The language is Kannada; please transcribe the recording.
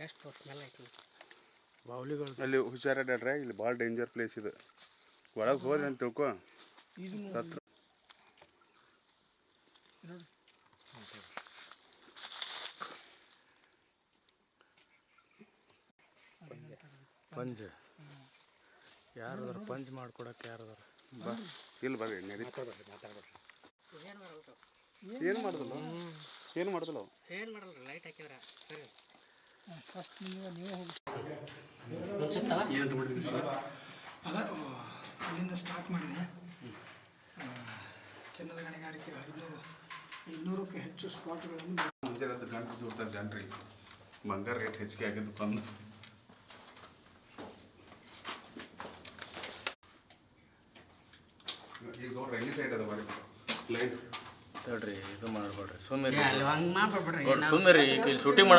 ಎಷ್ಟು ವರ್ಷ ಮೇಲೆ ಐತಿ ಬಾವಲಿಗಳು ಅಲ್ಲಿ ಹುಷಾರಾಡ್ರಿ, ಇಲ್ಲಿ ಭಾಳ ಡೇಂಜರ್ ಪ್ಲೇಸ್ ಇದು. ಒಳಗೆ ಹೋದ್ರಿ ಅಂತ ತಿಳ್ಕೊ ಸತ್ರ. ಪಂಜ್ ಯಾರದಾರ ಪಂಜ್ ಮಾಡ್ಕೊಡಕ್ಕೆ ಯಾರದಾರ ಬಾ ಇಲ್ಲಿ ಬರ್ರಿ ನಡಿ. ಏನು ಮಾಡಲ್ರು ಏನು ಮಾಡೋದಿಲ್ಲ ಏನು ಮಾಡೋದಿಲ್ಲ ಅವು. ಏನು ಮಾಡಲ್ರಿ ಲೈಟ್ ಹಾಕಿದ್ರ ಸರಿ ಫಸ್ಟ್ ನೀವು ಹೋಗಿ ಮುನ್ಸುತ್ತಲ್ಲ ಏನಂತ ಮಾಡಿದ್ರಿ ಸರ್? ಅದ ಅಲ್ಲಿಂದ ಸ್ಟಾರ್ಟ್ ಮಾಡಿದೆ. ಚಿನ್ನದ ಗಣಿಗಾರಿಕೆ 500ಕ್ಕೂ ಹೆಚ್ಚು ಸ್ಪಾಟ್ಗಳನ್ನು ಮುಂಜಾನೆ ಗಂಟು ಜೋಡ್ತಾರೆ ಜನರಿಗೆ. ಬಂಗಾರ ರೇಟ್ ಹೆಚ್ಚಿಗೆ ಆಗಿದ್ದು ಬಂದು ಈಗ ನೋಡ್ರಿ ಈ ಸೈಡ್ ಅದ ಬರೀ ಲೈಟ್ ತಡ್ರಿ ಇದು ಮಾಡ್ಬೇಡ್ರಿ ಸುಮ್ಮನೆ ಅಲ್ಲಿ ಹಂಗೆ ಮಾಡ್ಬಿಡ್ರಿ ಸುಮ್ಮನೆ ರೀ ಇಲ್ಲಿ ಶೂಟಿಂಗ್